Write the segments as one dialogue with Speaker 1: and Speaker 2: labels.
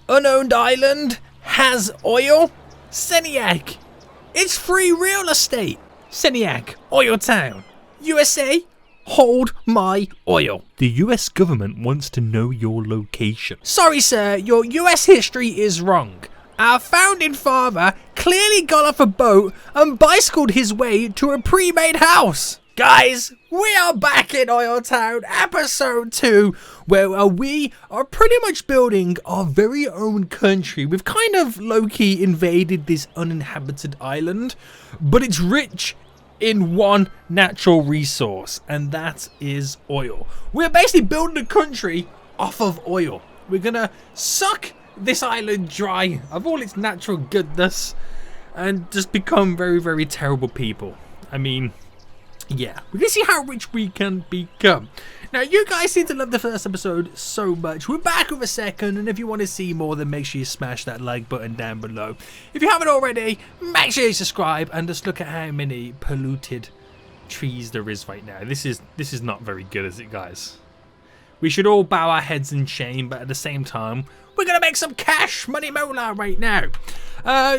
Speaker 1: Unowned island has oil. Seniac, it's free real estate. Seniac, Oil Town, USA, hold my oil.
Speaker 2: The US government wants to know your location.
Speaker 1: Sorry sir, your US history is wrong. Our founding father clearly got off a boat and bicycled his way to a pre-made house. Guys, we are back in Oil Town, episode 2, where we are pretty much building our very own country. We've kind of low-key invaded this uninhabited island, but it's rich in one natural resource, and that is oil. We're basically building a country off of oil. We're gonna suck this island dry of all its natural goodness and just become very, very terrible people. I mean, yeah, we're gonna see how rich we can become. Now, you guys seem to love the first episode so much. We're back with a second, and if you want to see more, then make sure you smash that like button down below. If you haven't already, make sure you subscribe and just look at how many polluted trees there is right now. This is not very good, is it, guys? We should all bow our heads in shame, but at the same time, we're gonna make some cash money moolah right now.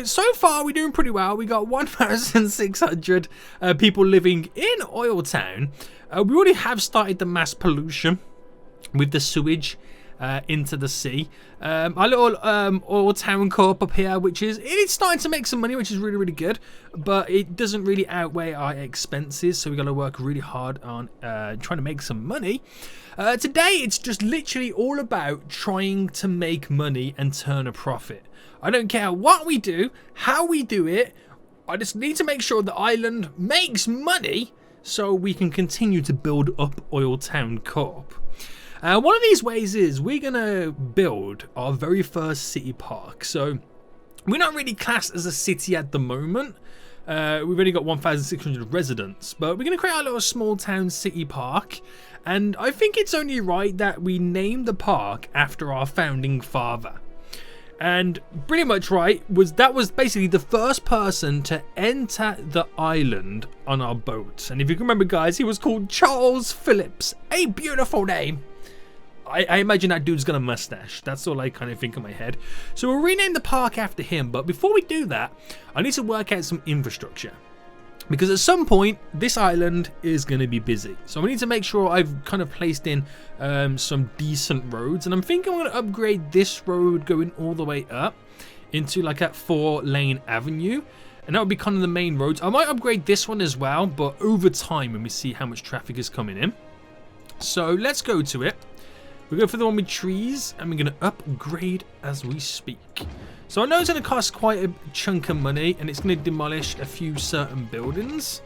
Speaker 1: So far, we're doing pretty well. We got 1,600 people living in Oil Town. We already have started the mass pollution with the sewage into the sea. Our little Oil Town co-op up here, it's starting to make some money, which is really, really good, but it doesn't really outweigh our expenses, so we got to work really hard on trying to make some money. Today, it's just literally all about trying to make money and turn a profit. I don't care what we do, how we do it. I just need to make sure the island makes money so we can continue to build up Oil Town Co-op. One of these ways is we're going to build our very first city park. So we're not really classed as a city at the moment. We've only got 1,600 residents, but we're going to create our little small town city park. And I think it's only right that we name the park after our founding father. And pretty much right, that was basically the first person to enter the island on our boat. And if you can remember, guys, he was called Charles Phillips. A beautiful name. I imagine that dude's got a mustache. That's all I kind of think in my head. So we'll rename the park after him. But before we do that, I need to work out some infrastructure. Because at some point, this island is going to be busy. So I need to make sure I've kind of placed in some decent roads. And I'm thinking I'm going to upgrade this road going all the way up into like that 4-lane avenue. And that would be kind of the main roads. I might upgrade this one as well, but over time when we see how much traffic is coming in. So let's go to it. We're going for the one with trees, and we're going to upgrade as we speak. So I know it's going to cost quite a chunk of money, and it's going to demolish a few certain buildings,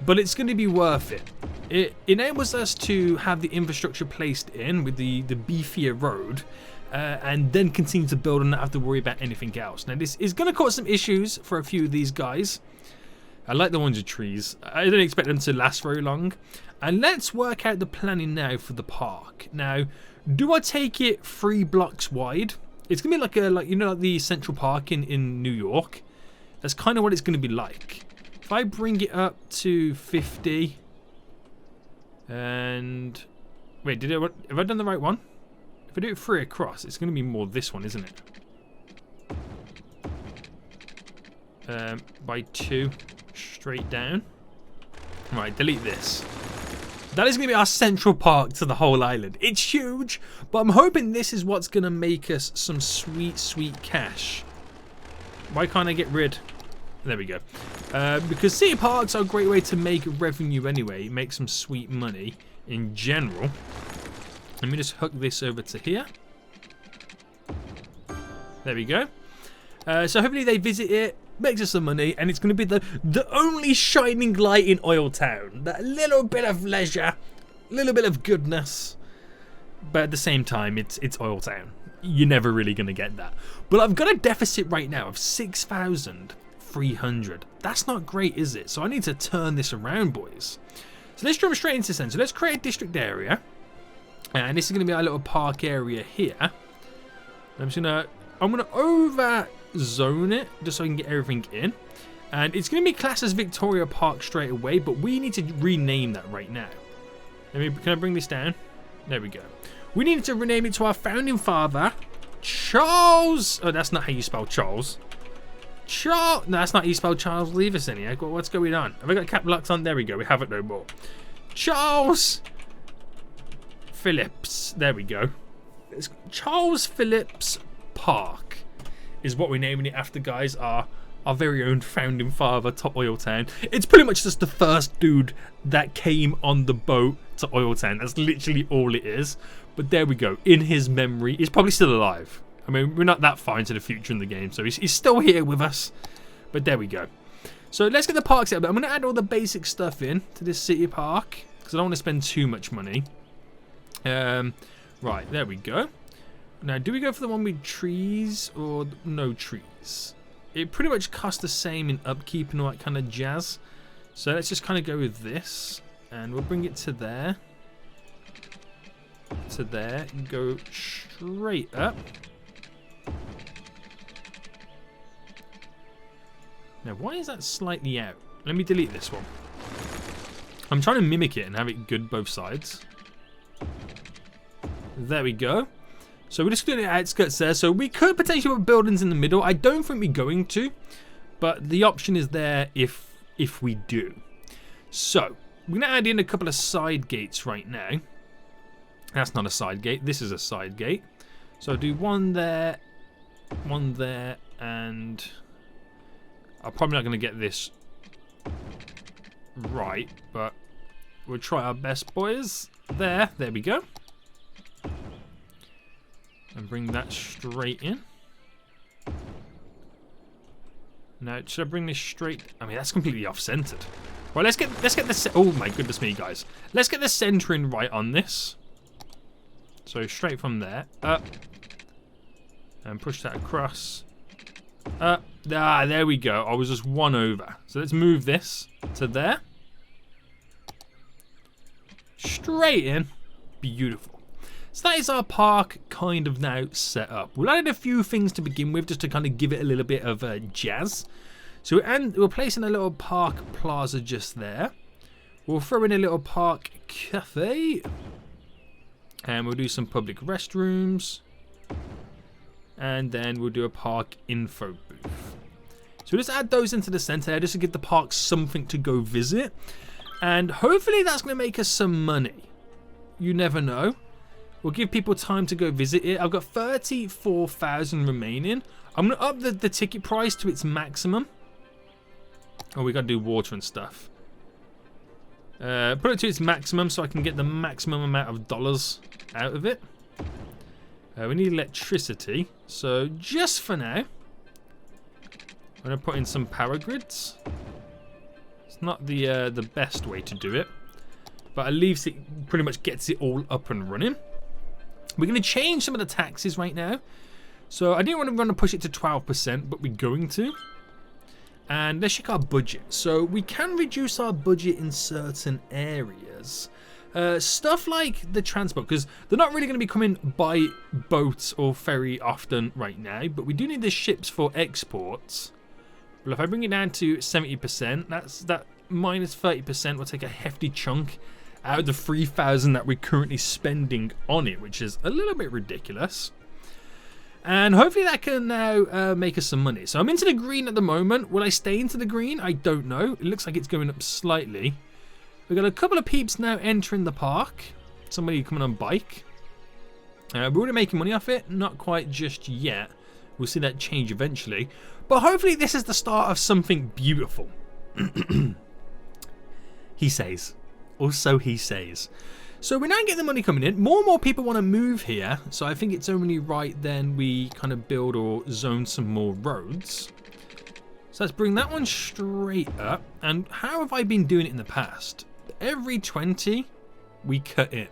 Speaker 1: but it's going to be worth it. It enables us to have the infrastructure placed in with the beefier road, and then continue to build and not have to worry about anything else. Now, this is going to cause some issues for a few of these guys. I like the ones with trees. I don't expect them to last very long. And let's work out the planning now for the park. Now, do I take it 3 blocks wide? It's gonna be like you know, like the Central Park in New York. That's kind of what it's gonna be like. If I bring it up to 50, and wait, have I done the right one? If I do it 3 across, it's gonna be more this one, isn't it? By 2 straight down. Right, delete this. That is going to be our central park to the whole island. It's huge, but I'm hoping this is what's going to make us some sweet, sweet cash. Why can't I get rid? There we go. Because city parks are a great way to make revenue anyway. Make some sweet money in general. Let me just hook this over to here. There we go. So hopefully they visit it. Makes us some money, and it's going to be the only shining light in Oil Town. That little bit of leisure, little bit of goodness, but at the same time, it's Oil Town. You're never really going to get that. But I've got a deficit right now of 6,300. That's not great, is it? So I need to turn this around, boys. So let's jump straight into this. So let's create a district area, and this is going to be our little park area here. I'm gonna over zone it just so I can get everything in, and it's going to be classed as Victoria Park straight away, but we need to rename that right now. Can I bring this down? There we go. We need to rename it to our founding father, Charles! Oh, that's not how you spell Charles. No, that's not how you spell Charles Levis in here. What's going on? Have I got cap locks on? There we go. We have it no more. Charles Phillips. There we go. It's Charles Phillips Park is what we're naming it after, guys. Our very own founding father to OilTown. It's pretty much just the first dude that came on the boat to OilTown. That's literally all it is. But there we go. In his memory, he's probably still alive. I mean, we're not that far into the future in the game, so he's still here with us. But there we go. So let's get the park set up. I'm going to add all the basic stuff in to this city park because I don't want to spend too much money. Right, there we go. Now, do we go for the one with trees or no trees? It pretty much costs the same in upkeep and all that kind of jazz. So let's just kind of go with this. And we'll bring it to there. To there. And go straight up. Now, why is that slightly out? Let me delete this one. I'm trying to mimic it and have it good both sides. There we go. So we're just doing the outskirts there. So we could potentially put buildings in the middle. I don't think we're going to, but the option is there if we do. So we're going to add in a couple of side gates right now. That's not a side gate. This is a side gate. So I'll do one there, and I'm probably not going to get this right, but we'll try our best, boys. There we go. And bring that straight in. Now, should I bring this straight? I mean, that's completely off-centered. Right, let's get the. Oh my goodness me, guys! Let's get the centering right on this. So straight from there, up, and push that across. Up. Ah, there we go. I was just one over. So let's move this to there. Straight in. Beautiful. So that is our park kind of now set up. We'll add a few things to begin with just to kind of give it a little bit of jazz. So we're placing a little park plaza just there. We'll throw in a little park cafe. And we'll do some public restrooms. And then we'll do a park info booth. So we'll just add those into the center just to give the park something to go visit. And hopefully that's going to make us some money. You never know. We'll give people time to go visit it. I've got 34,000 remaining. I'm going to up the ticket price to its maximum. Oh, we got to do water and stuff. Put it to its maximum so I can get the maximum amount of dollars out of it. We need electricity. So just for now, I'm going to put in some power grids. It's not the best way to do it, but at least it pretty much gets it all up and running. We're going to change some of the taxes right now. So I didn't want to push it to 12%, but we're going to. And let's check our budget. So we can reduce our budget in certain areas. Stuff like the transport, because they're not really going to be coming by boats or ferry often right now. But we do need the ships for exports. Well, if I bring it down to 70%, that minus 30% will take a hefty chunk out of the 3,000 that we're currently spending on it, which is a little bit ridiculous. And hopefully that can now make us some money. So I'm into the green at the moment. Will I stay into the green? I don't know. It looks like it's going up slightly. We've got a couple of peeps now entering the park. Somebody coming on bike. We're already making money off it. Not quite just yet. We'll see that change eventually. But hopefully this is the start of something beautiful. He says. Also he says. So we're now getting the money coming in. More and more people want to move here. So I think it's only right then we kind of build or zone some more roads. So let's bring that one straight up. And how have I been doing it in the past? Every 20 we cut in.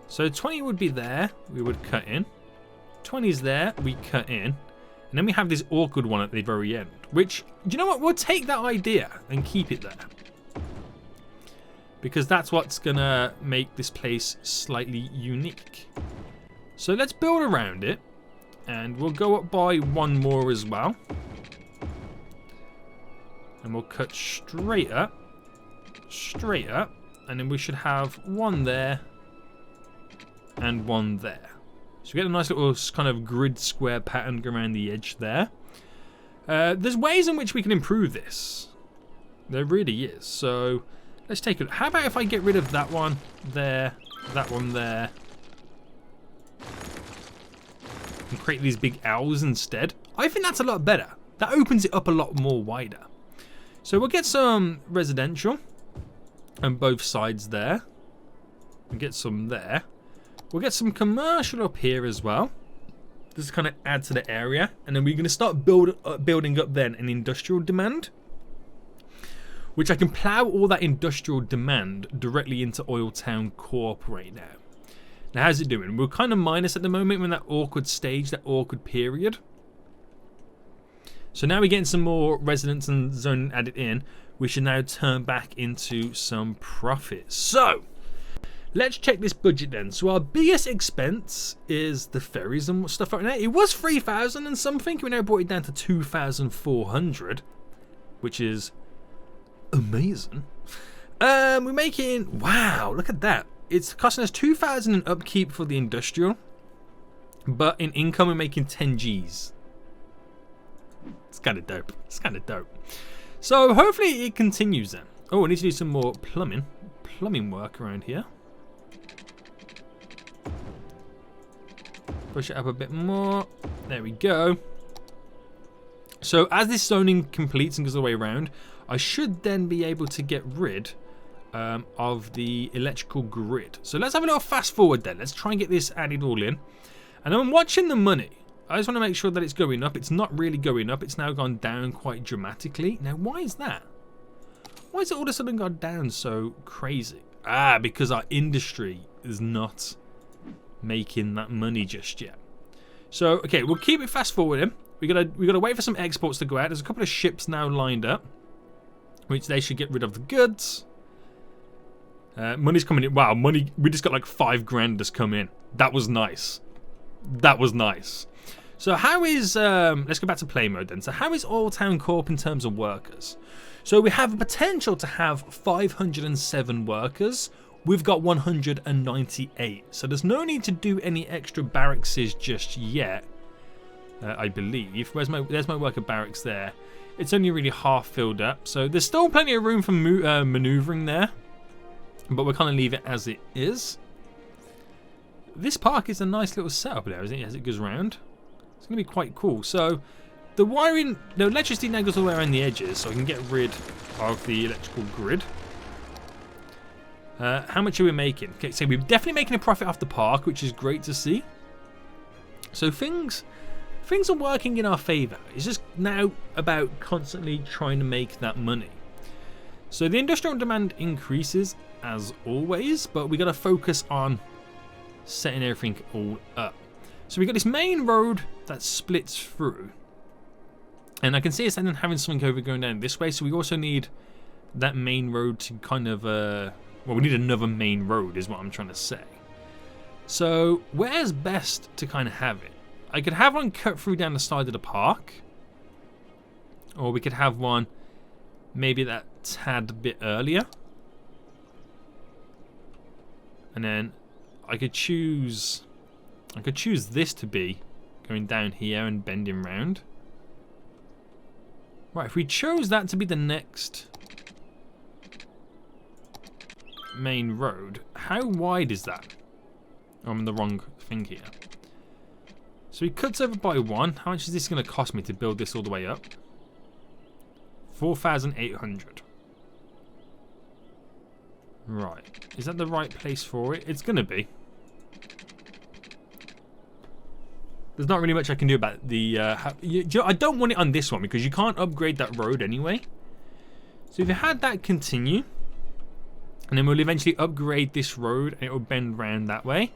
Speaker 1: So 20 would be there. We would cut in. 20 is there. We cut in. And then we have this awkward one at the very end. Which, do you know what? We'll take that idea and keep it there. Because that's what's going to make this place slightly unique. So let's build around it. And we'll go up by one more as well. And we'll cut straight up. Straight up. And then we should have one there. And one there.
Speaker 2: So we get a nice little kind of grid square pattern around the edge there. There's ways in which we can improve this. There really is. So let's take it. How about if I get rid of that one there, that one there, and create these big owls instead? I think that's a lot better. That opens it up a lot more wider. So we'll get some residential on both sides there. We'll get some there. We'll get some commercial up here as well. Just kind of add to the area. And then we're going to start building up then an industrial demand, which I can plow all that industrial demand directly into OilTown Corp right now. Now, how's it doing? We're kind of minus at the moment. We're in that awkward stage, that awkward period. So now we're getting some more residents and zone added in. We should now turn back into some profit. So let's check this budget then. So our biggest expense is the ferries and stuff like that. It was 3,000 and something. We now brought it down to 2,400, which is amazing. We're making, wow, look at that. It's costing us 2,000 in upkeep for the industrial, but in income we're making 10 G's. It's kind of dope. It's kind of dope. So hopefully it continues then. Oh, I need to do some more plumbing work around here. Push it up a bit more. There we go. So as this zoning completes and goes all the way around, I should then be able to get rid of the electrical grid. So let's have a little fast forward then. Let's try and get this added all in. And I'm watching the money. I just want to make sure that it's going up. It's not really going up. It's now gone down quite dramatically. Now, why is that? Why is it all of a sudden gone down so crazy? Ah, because our industry is not making that money just yet. So, okay, we'll keep it fast forwarding. We gotta wait for some exports to go out. There's a couple of ships now lined up, which they should get rid of the goods. Money's coming in. Wow, money. We just got like 5 grand just come in. That was nice. That was nice. So how is, let's go back to play mode then. So how is OilTown Corp in terms of workers? So we have a potential to have 507 workers. We've got 198. So there's no need to do any extra barracks just yet, I believe. There's my worker barracks there. It's only really half filled up. So there's still plenty of room for maneuvering there. But we'll kind of leave it as it is. This park is a nice little setup there, isn't it, as it goes around? It's going to be quite cool. So the wiring, the electricity now goes all the way around the edges, so I can get rid of the electrical grid. How much are we making? Okay, so we're definitely making a profit off the park, which is great to see. So things are working in our favour. It's just now about constantly trying to make that money. So the industrial demand increases as always, but we got to focus on setting everything all up. So we got this main road that splits through, and I can see us then having something going down this way. So we also need that main road to kind of well, we need another main road is what I'm trying to say. So where's best to kind of have it? I could have one cut through down the side of the park, or we could have one maybe that tad bit earlier, and then I could choose this to be going down here and bending round. Right, if we chose that to be the next main road, how wide is that? Oh, I'm in the wrong thing here. So he cuts over by 1. How much is this going to cost me to build this all the way up? 4,800. Right. Is that the right place for it? It's going to be. There's not really much I can do about the... I don't want it on this one because you can't upgrade that road anyway. So if you had that continue, and then we'll eventually upgrade this road and it will bend round that way.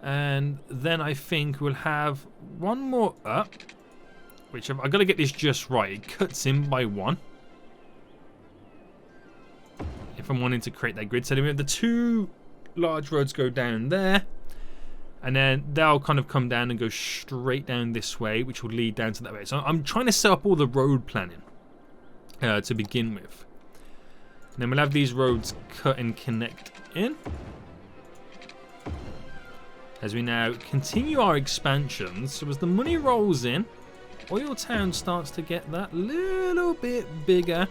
Speaker 2: And then I think we'll have one more up, which I've got to get this just right. It cuts in by 1. If I'm wanting to create that grid. So then we have the 2 large roads go down there. And then they'll kind of come down and go straight down this way, which will lead down to that way. So I'm trying to set up all the road planning to begin with. And then we'll have these roads cut and connect in. as we now continue our expansions. So as the money rolls in, OilTown starts to get that little bit bigger,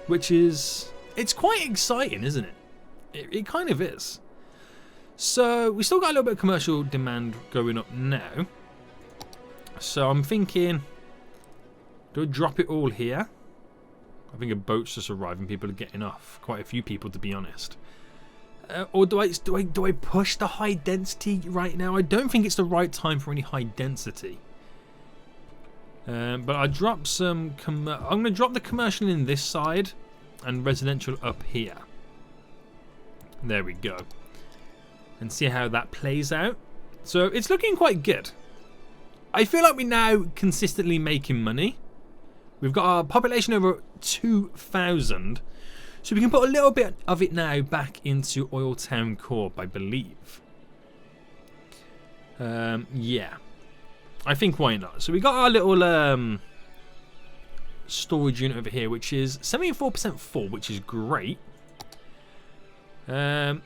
Speaker 2: which is, it's quite exciting, isn't it? It kind of is. So we still got a little bit of commercial demand going up now. So I'm thinking, do I drop it all here? I think a boat's just arriving. People are getting off. Quite a few people, to be honest. Or do I push the high density right now? I don't think it's the right time for any high density. But I drop some. I'm going to drop the commercial in this side and residential up here. There we go. And see how that plays out. So it's looking quite good. I feel like we're now consistently making money. We've got our population over 2,000. So we can put a little bit of it now back into OilTown Corp, I believe. Yeah. I think why not? So we got our little storage unit over here, which is 74% full, which is great. Right,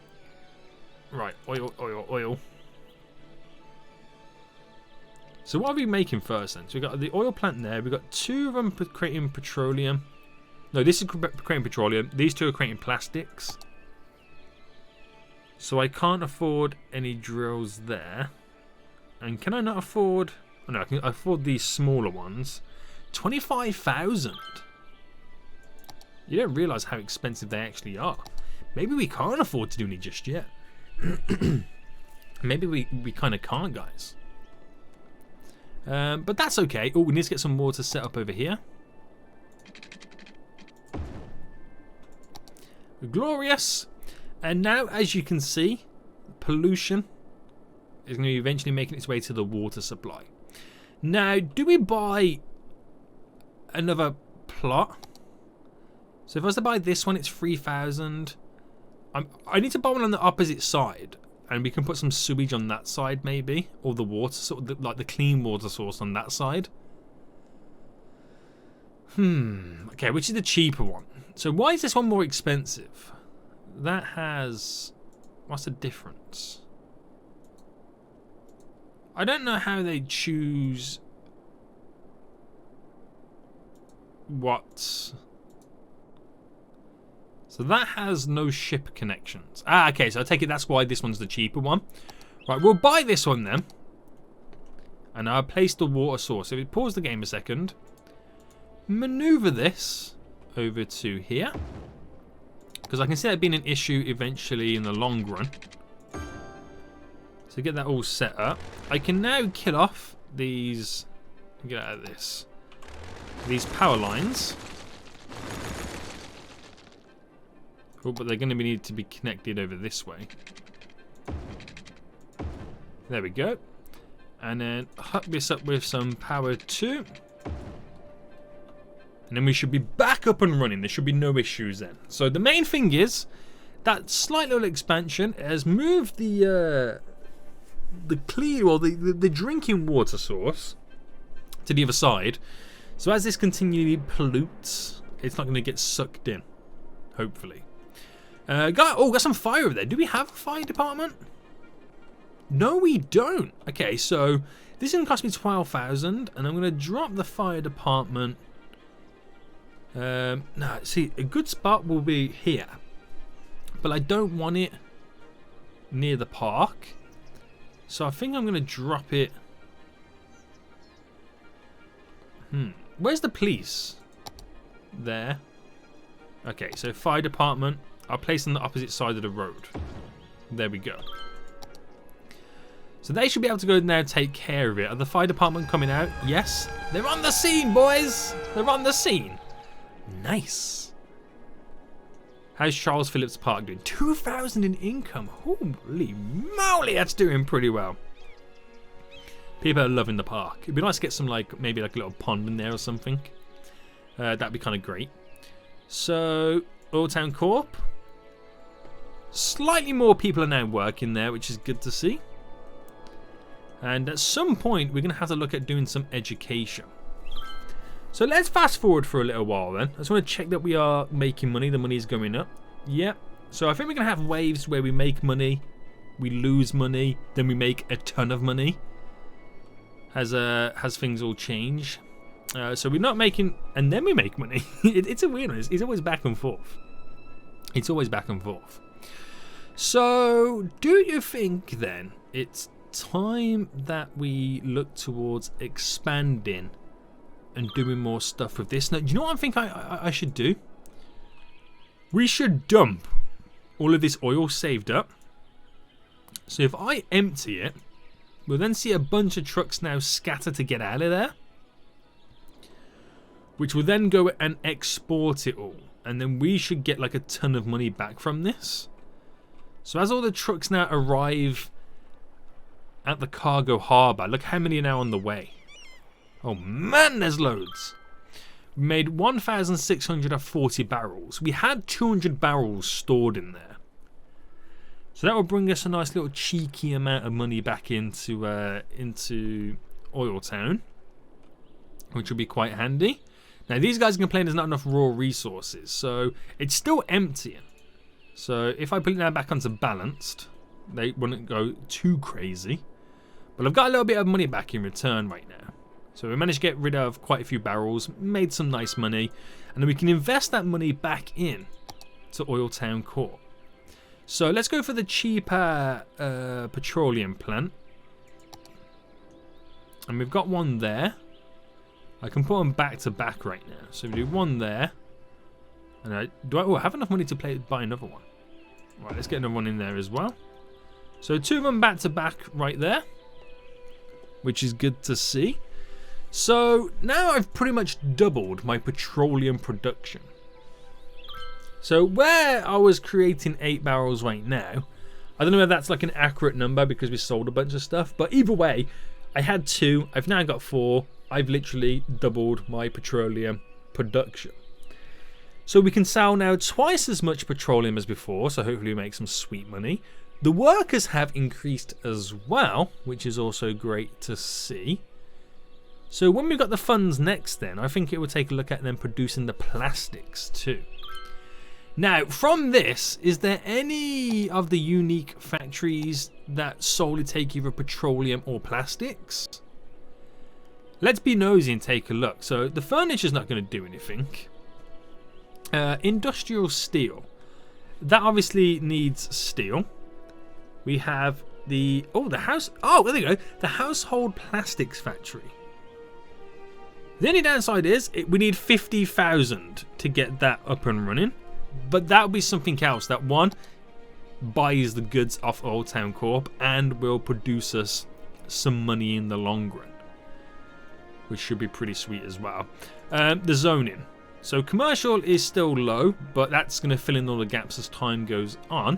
Speaker 2: oil. So what are we making first then? So we got the oil plant there. We got 2 of them creating petroleum. No, this is creating petroleum. These 2 are creating plastics. So I can't afford any drills there. And can I not afford? Oh no, I can afford these smaller ones. 25,000. You don't realise how expensive they actually are. Maybe we can't afford to do any just yet. Maybe we kind of can't, guys. But that's okay. Oh, we need to get some water set up over here. Glorious. And now, as you can see, pollution is going to be eventually making its way to the water supply. Now, do we buy another plot? So if I was to buy this one, it's 3,000. I need to buy one on the opposite side, and we can put some sewage on that side, maybe, or the water, sort of like the clean water source on that side. Okay, which is the cheaper one? So why is this one more expensive? That has, what's the difference? I don't know how they choose what. So that has no ship connections. Ah, okay, so I take it that's why this one's the cheaper one. Right, we'll buy this one then. And I'll place the water source. So if we pause the game a second, maneuver this over to here. Because I can see that being an issue eventually in the long run. So get that all set up. I can now kill off these, get out of this, these power lines. Oh, but they're going to need to be connected over this way. There we go. And then hook this up with some power 2. And then we should be back up and running. There should be no issues then. So the main thing is that slight little expansion has moved the clean or the drinking water source to the other side. So as this continually pollutes, it's not going to get sucked in. Hopefully. Got some fire over there. Do we have a fire department? No, we don't. Okay, so this is going to cost me 12,000, and I'm going to drop the fire department. No, see, a good spot will be here, but I don't want it near the park, so I think I'm going to drop it. Where's the police? There. Okay, so fire department. I'll place on the opposite side of the road. There we go. So they should be able to go now and take care of it. Are the fire department coming out? Yes. They're on the scene, boys. They're on the scene. Nice. How's Charles Phillips Park doing? 2,000 in income. Holy moly, that's doing pretty well. People are loving the park. It'd be nice to get some, maybe a little pond in there or something. That'd be kind of great. So, OilTown Corp. Slightly more people are now working there, which is good to see. And at some point, we're going to have to look at doing some education. So let's fast forward for a little while then. I just want to check that we are making money. The money is going up. Yep. So I think we're going to have waves where we make money we lose money, then we make a ton of money. Has things all changed? So we're not making, and then we make money. It's a weird one. It's always back and forth. It's always back and forth. So, do you think then it's time that we look towards expanding and doing more stuff with this? Now, do you know what I think I should do? We should dump all of this oil saved up. So if I empty it, we'll then see a bunch of trucks now scatter to get out of there, which will then go and export it all. And then we should get like a ton of money back from this. So as all the trucks now arrive at the cargo harbour, look how many are now on the way. Oh man, there's loads. We made 1,640 barrels. We had 200 barrels stored in there. So that will bring us a nice little cheeky amount of money back into OilTown, which will be quite handy. Now these guys complain there's not enough raw resources, so it's still emptying. So if I put it now back onto balanced, they wouldn't go too crazy. But I've got a little bit of money back in return right now. So we managed to get rid of quite a few barrels, made some nice money, and then we can invest that money back in to OilTown Corp. So let's go for the cheaper petroleum plant. And we've got one there. I can put them back to back right now. So we do one there. And I have enough money to buy another one. Right, let's get another one in there as well. So 2 of them back to back right there, which is good to see. So now I've pretty much doubled my petroleum production. So where I was creating 8 barrels right now, I don't know if that's like an accurate number because we sold a bunch of stuff, but either way, I had 2, I've now got 4. I've literally doubled my petroleum production. So we can sell now twice as much petroleum as before, so hopefully we make some sweet money. The workers have increased as well, which is also great to see. So when we've got the funds next then, I think it would take a look at them producing the plastics too. Now, from this, is there any of the unique factories that solely take either petroleum or plastics? Let's be nosy and take a look. So the furniture's not going to do anything. Industrial steel. That obviously needs steel. We have the house. Oh, there you go. The household plastics factory. The only downside is we need 50,000 to get that up and running. But that would be something else. That one buys the goods off OilTown Corp and will produce us some money in the long run, which should be pretty sweet as well. The zoning. So commercial is still low, but that's going to fill in all the gaps as time goes on.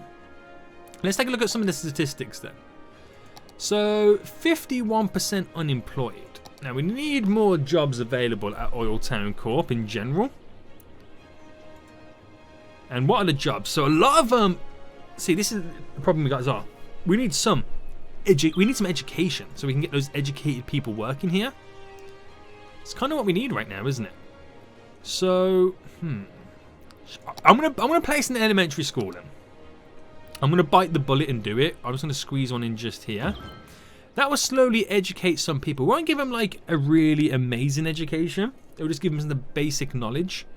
Speaker 2: Let's take a look at some of the statistics then. So 51% unemployed. Now we need more jobs available at OilTown Corp in general. And what are the jobs? So a lot of them. See, this is the problem we got. We need some education, so we can get those educated people working here. It's kind of what we need right now, isn't it? So, I'm gonna place an elementary school in. I'm gonna bite the bullet and do it. I'm just gonna squeeze one in just here. That will slowly educate some people. We won't give them like a really amazing education. It will just give them the basic knowledge,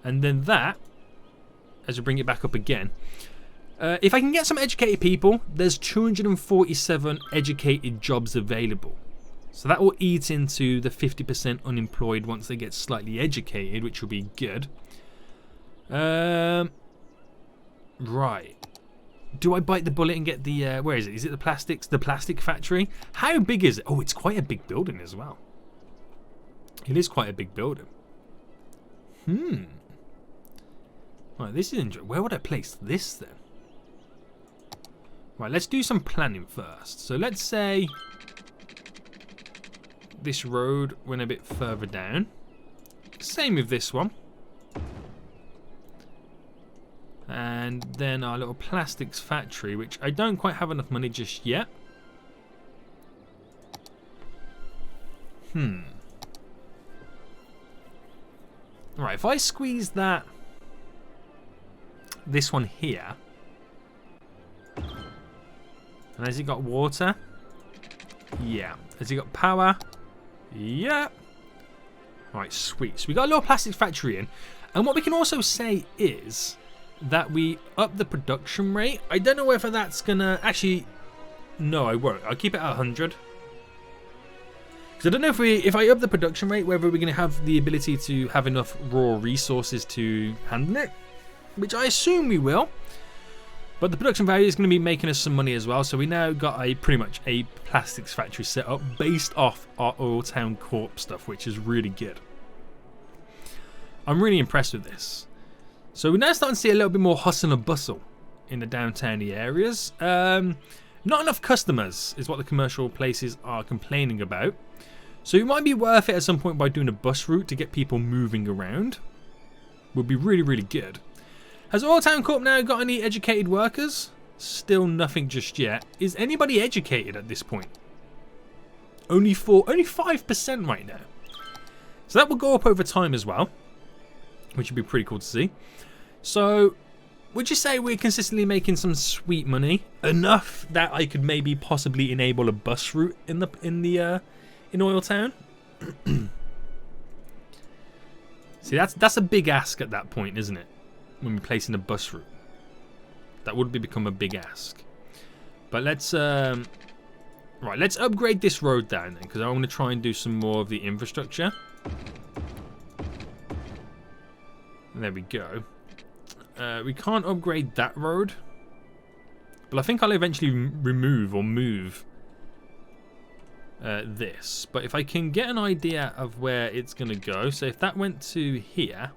Speaker 2: and then that, as we bring it back up again, if I can get some educated people, there's 247 educated jobs available. So that will eat into the 50% unemployed once they get slightly educated, which will be good. Right. Do I bite the bullet and get the... where is it? Is it the plastics? The plastic factory? How big is it? Oh, it's quite a big building as well. It is quite a big building. Right, this is interesting. Where would I place this then? Right, let's do some planning first. So let's say this road went a bit further down. Same with this one. And then our little plastics factory, which I don't quite have enough money just yet. Right, if I squeeze this one here, And has he got water? Yeah. Has he got power? Yeah. Right, sweet. So we got a little plastics factory in. And what we can also say is that we up the production rate. I don't know whether that's going to... Actually, no, I won't. I'll keep it at 100. Because I don't know if I up the production rate, whether we're going to have the ability to have enough raw resources to handle it. Which I assume we will. But the production value is going to be making us some money as well. So we now got pretty much a plastics factory set up based off our OilTown Corp stuff, which is really good. I'm really impressed with this. So we're now starting to see a little bit more hustle and bustle in the downtowny areas. Not enough customers is what the commercial places are complaining about. So it might be worth it at some point by doing a bus route to get people moving around. Would be really, really good. Has OilTown Corp now got any educated workers? Still nothing just yet. Is anybody educated at this point? Only 5% right now. So that will go up over time as well, which would be pretty cool to see. So, would you say we're consistently making some sweet money enough that I could maybe possibly enable a bus route in OilTown? See, that's a big ask at that point, isn't it? When we're placing a bus route, that would become a big ask. But let's let's upgrade this road down then, because I want to try and do some more of the infrastructure. There we go. We can't upgrade that road, but I think I'll eventually remove or move this. But if I can get an idea of where it's going to go, so if that went to here,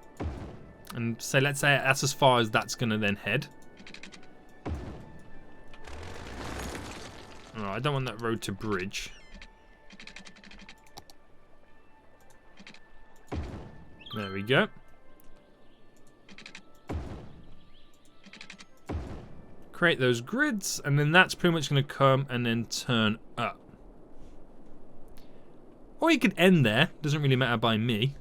Speaker 2: and say, let's say that's as far as that's going to then head. Oh, I don't want that road to bridge. There we go. Create those grids, and then that's pretty much going to come and then turn up. Or you could end there. Doesn't really matter by me.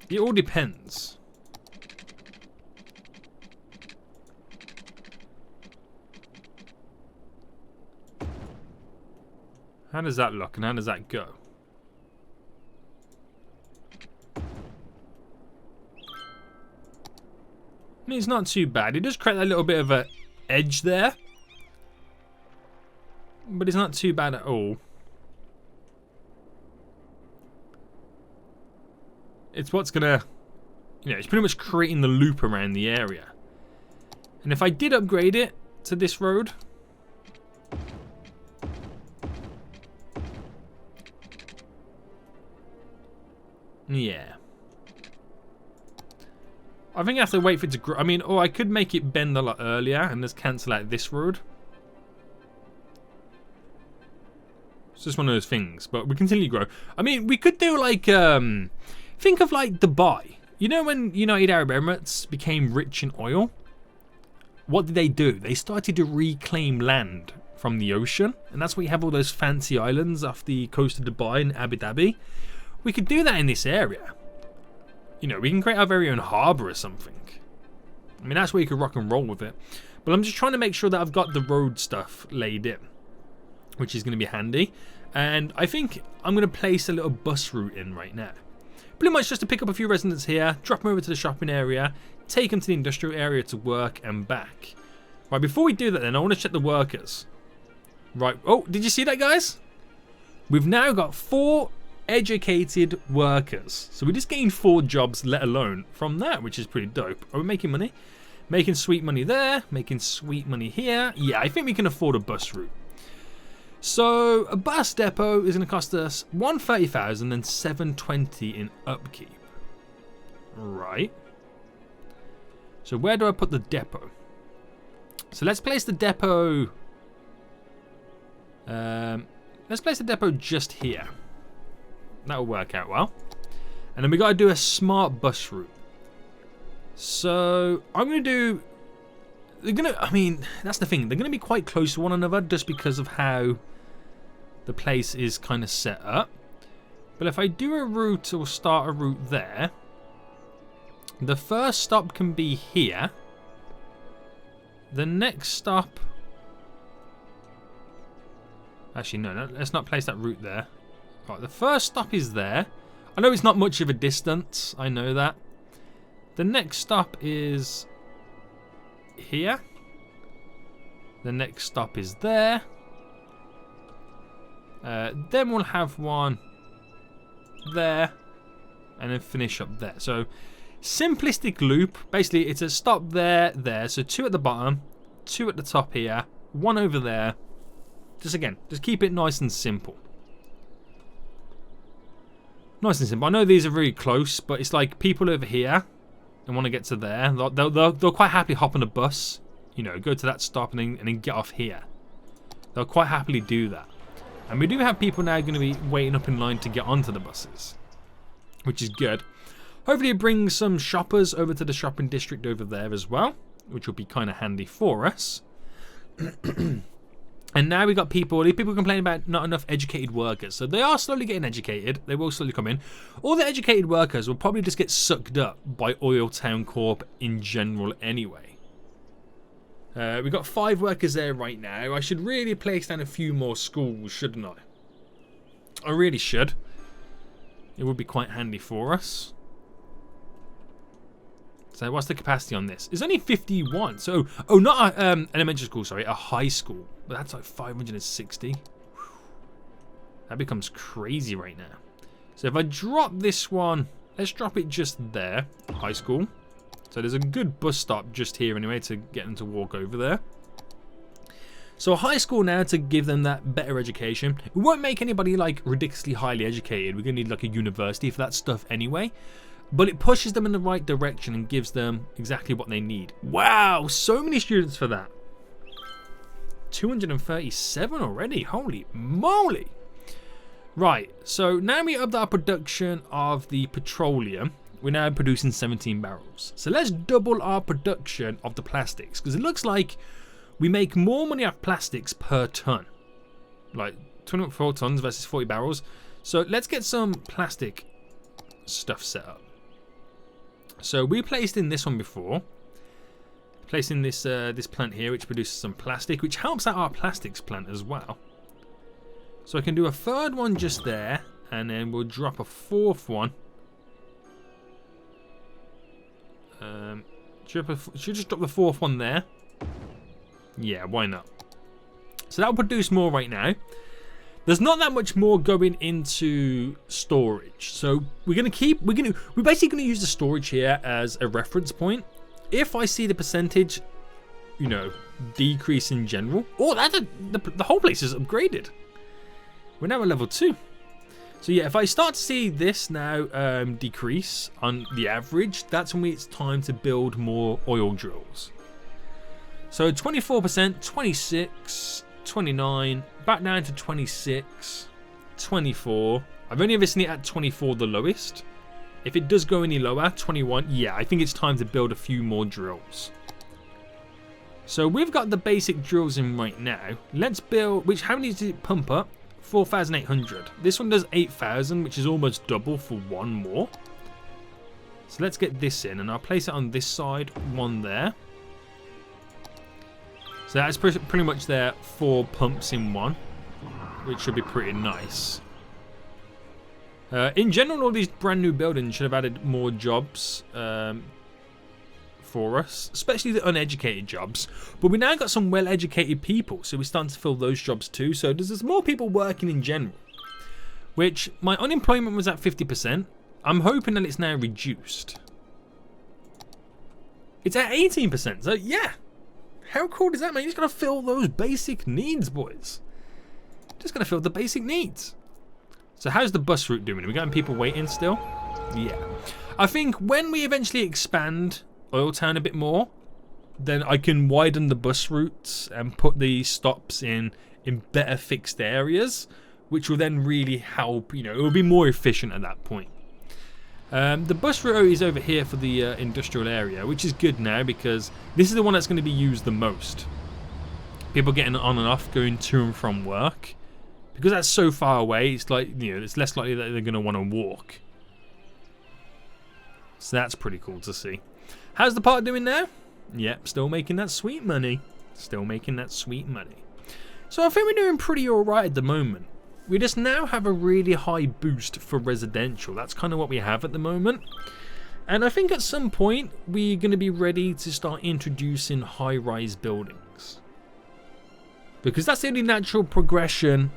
Speaker 2: It all depends. How does that look and how does that go? I mean, it's not too bad. It does create a little bit of an edge there, but it's not too bad at all. It's what's gonna, it's pretty much creating the loop around the area. And if I did upgrade it to this road, yeah, I think I have to wait for it to grow. I mean, or I could make it bend a lot earlier and just cancel out this road. It's just one of those things, but we continue to grow. I mean, we could do like, think of like Dubai. You know when United Arab Emirates became rich in oil? What did they do? They started to reclaim land from the ocean. And that's why you have all those fancy islands off the coast of Dubai and Abu Dhabi. We could do that in this area. We can create our very own harbour or something. I mean, that's where you could rock and roll with it. But I'm just trying to make sure that I've got the road stuff laid in, which is going to be handy. And I think I'm going to place a little bus route in right now. Pretty much just to pick up a few residents here, drop them over to the shopping area, take them to the industrial area to work and back. Right, before we do that then, I want to check the workers. Right, oh, did you see that, guys? We've now got 4 educated workers. So we just gained 4 jobs, let alone from that, which is pretty dope. Are we making money? Making sweet money there, making sweet money here. Yeah, I think we can afford a bus route. So a bus depot is going to cost us 130,000 and 720 in upkeep. Right. So where do I put the depot? So let's place the depot. Let's place the depot just here. That'll work out well. And then we got to do a smart bus route. So I'm going to do. I mean, that's the thing. They're going to be quite close to one another just because of how the place is kind of set up. But if I do a route or start a route there, the first stop can be here. The next stop... Actually, no, let's not place that route there. Right, the first stop is there. I know it's not much of a distance. I know that. The next stop is here. The next stop is there. Then we'll have one there. And then finish up there. So, simplistic loop. Basically, it's a stop there, there. So, 2 at the bottom. 2 at the top here. 1 over there. Just keep it nice and simple. Nice and simple. I know these are really close, but it's like people over here and want to get to there. They'll quite happily hop on a bus, you know, go to that stop and then get off here. They'll quite happily do that. And we do have people now going to be waiting up in line to get onto the buses, which is good. Hopefully it brings some shoppers over to the shopping district over there as well, which will be kind of handy for us. And now we got people complaining about not enough educated workers. So they are slowly getting educated. They will slowly come in. All the educated workers will probably just get sucked up by OilTown Corp in general anyway. We've got 5 workers there right now. I should really place down a few more schools, shouldn't I? I really should. It would be quite handy for us. So what's the capacity on this? It's only 51. So, oh, not a elementary school, sorry, a high school. But that's like 560. Whew. That becomes crazy right now. So if I drop this one, let's drop it just there, high school. So there's a good bus stop just here anyway to get them to walk over there. So a high school now to give them that better education. We won't make anybody like ridiculously highly educated. We're going to need like a university for that stuff anyway. But it pushes them in the right direction and gives them exactly what they need. Wow, so many students for that. 237 already, holy moly. Right, so now we upped our production of the petroleum. We're now producing 17 barrels. So let's double our production of the plastics. Because it looks like we make more money off plastics per ton. Like 24 tons versus 40 barrels. So let's get some plastic stuff set up. So we placed in this one before. Placed in this this plant here, which produces some plastic, which helps out our plastics plant as well. So I can do a 3rd one just there, and then we'll drop a 4th one. Should just drop the 4th one there. Yeah, why not? So that'll produce more right now. There's not that much more going into storage. So we're basically gonna use the storage here as a reference point. If I see the percentage, you know, decrease in general. Oh, the whole place is upgraded. We're now at level 2. So yeah, if I start to see this now decrease on the average, that's when it's time to build more oil drills. So 24%, 26, 29, back down to 26, 24. I've only ever seen it at 24 the lowest. If it does go any lower, 21, yeah, I think it's time to build a few more drills. So we've got the basic drills in right now. Let's build, how many does it pump up? 4,800. This one does 8,000, which is almost double for one more. So let's get this in, and I'll place it on this side, one there. So that's pretty much there, 4 pumps in one, which should be pretty nice. In general, all these brand new buildings should have added more jobs for us, especially the uneducated jobs. But we now got some well-educated people, so we're starting to fill those jobs too. So there's more people working in general, which my unemployment was at 50%. I'm hoping that it's now reduced. It's at 18%, so yeah. How cool is that, man? You just gotta fill those basic needs, boys. Just gotta fill the basic needs. So how's the bus route doing? Are we getting people waiting still? Yeah. I think when we eventually expand OilTown a bit more, then I can widen the bus routes and put the stops in better fixed areas, which will then really help, you know, it will be more efficient at that point. The bus route is over here for the industrial area, which is good now because this is the one that's going to be used the most. People getting on and off, going to and from work. Because that's so far away, it's like, you know, it's less likely that they're going to want to walk. So that's pretty cool to see. How's the park doing now? Yep, still making that sweet money. Still making that sweet money. So I think we're doing pretty alright at the moment. We just now have a really high boost for residential. That's kind of what we have at the moment. And I think at some point we're going to be ready to start introducing high-rise buildings. Because that's the only natural progression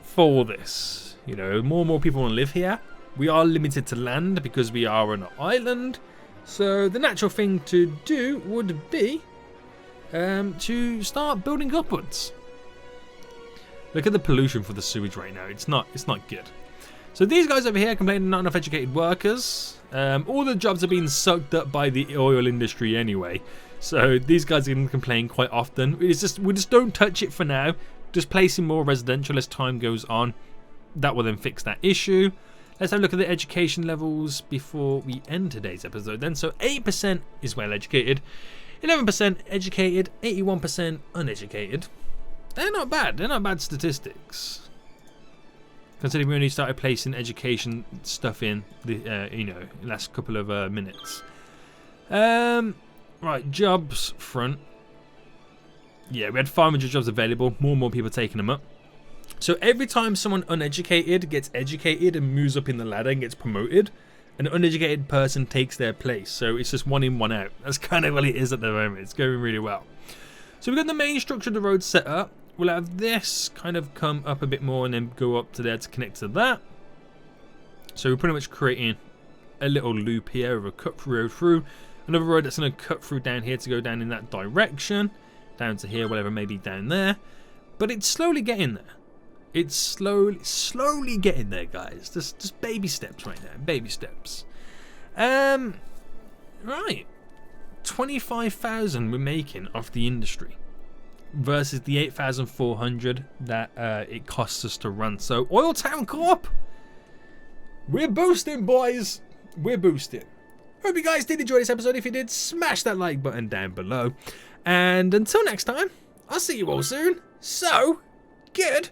Speaker 2: for this. You know, more and more people want to live here. We are limited to land because we are on an island. So the natural thing to do would be to start building upwards. Look at the pollution for the sewage right now. It's not good. So these guys over here complaining not enough educated workers. All the jobs are being sucked up by the oil industry anyway. So these guys are going to complain quite often. We just don't touch it for now. Just placing more residential as time goes on. That will then fix that issue. Let's have a look at the education levels before we end today's episode then. So 8% is well educated, 11% educated, 81% uneducated. They're not bad. They're not bad statistics. Considering we only started placing education stuff in the last couple of minutes. Right, jobs front. Yeah, we had 500 jobs available. More and more people taking them up. So every time someone uneducated gets educated and moves up in the ladder and gets promoted, an uneducated person takes their place. So it's just one in, one out. That's kind of what it is at the moment. It's going really well. So we've got the main structure of the road set up. We'll have this kind of come up a bit more and then go up to there to connect to that. So we're pretty much creating a little loop here of a cut through road through. Another road that's going to cut through down here to go down in that direction. Down to here, whatever, maybe down there. But it's slowly getting there. It's slowly getting there, guys. Just baby steps right now. Baby steps. Right. 25,000 we're making off the industry versus the 8,400 that it costs us to run. So OilTown Corp, we're boosting, boys. We're boosting. Hope you guys did enjoy this episode. If you did, smash that like button down below. And until next time, I'll see you all soon. So, good.